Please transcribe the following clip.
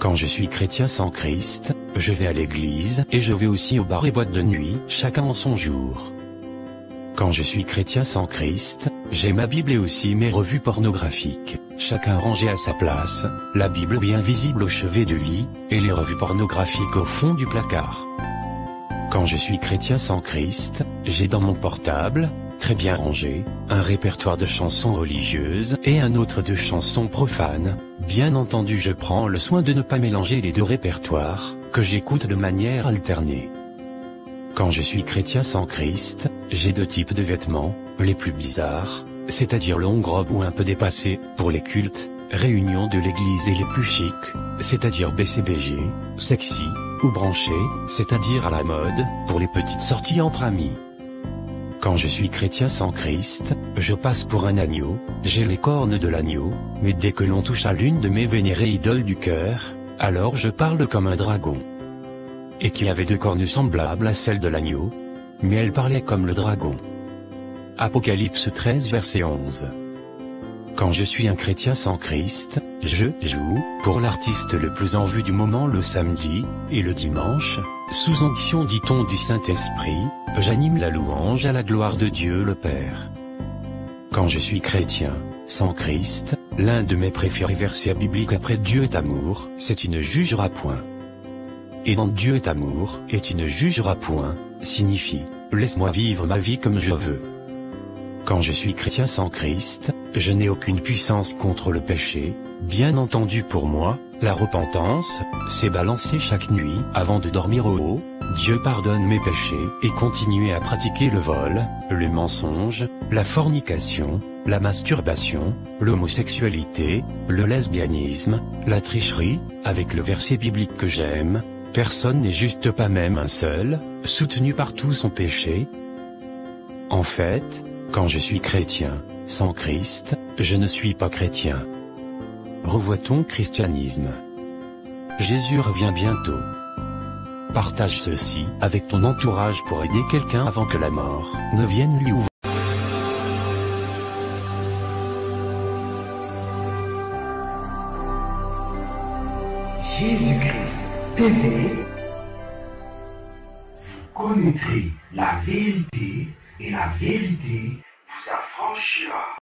Quand je suis chrétien sans Christ, je vais à l'église et je vais aussi aux bars et boîtes de nuit, chacun en son jour. Quand je suis chrétien sans Christ, j'ai ma Bible et aussi mes revues pornographiques, chacun rangé à sa place, la Bible bien visible au chevet du lit, et les revues pornographiques au fond du placard. Quand je suis chrétien sans Christ, j'ai dans mon portable, très bien rangé, un répertoire de chansons religieuses et un autre de chansons profanes. Bien entendu, je prends le soin de ne pas mélanger les deux répertoires, que j'écoute de manière alternée. Quand je suis chrétien sans Christ, j'ai deux types de vêtements, les plus bizarres, c'est-à-dire longue robe ou un peu dépassée, pour les cultes, réunions de l'église, et les plus chics, c'est-à-dire BCBG, sexy, ou branché, c'est-à-dire à la mode, pour les petites sorties entre amis. Quand je suis chrétien sans Christ, je passe pour un agneau, j'ai les cornes de l'agneau, mais dès que l'on touche à l'une de mes vénérées idoles du cœur, alors je parle comme un dragon. Et qui avait deux cornes semblables à celles de l'agneau, mais elle parlait comme le dragon. Apocalypse 13 verset 11. Quand je suis un chrétien sans Christ, je joue, pour l'artiste le plus en vue du moment le samedi, et le dimanche, sous onction dit-on du Saint-Esprit, j'anime la louange à la gloire de Dieu le Père. Quand je suis chrétien, sans Christ, l'un de mes préférés versets bibliques après Dieu est amour, c'est une jugera point. Et dans Dieu est amour, et tu ne jugeras point, signifie, laisse-moi vivre ma vie comme je veux. Quand je suis chrétien sans Christ, je n'ai aucune puissance contre le péché, bien entendu pour moi, la repentance, c'est balancer chaque nuit avant de dormir au haut, Dieu pardonne mes péchés, et continuer à pratiquer le vol, le mensonge, la fornication, la masturbation, l'homosexualité, le lesbianisme, la tricherie, avec le verset biblique que j'aime, personne n'est juste, pas même un seul, soutenu par tout son péché. En fait, quand je suis chrétien, sans Christ, je ne suis pas chrétien. Revoit ton christianisme. Jésus revient bientôt. Partage ceci avec ton entourage pour aider quelqu'un avant que la mort ne vienne lui ouvrir. Jésus-Christ TV, vous connaîtrez la vérité et la vérité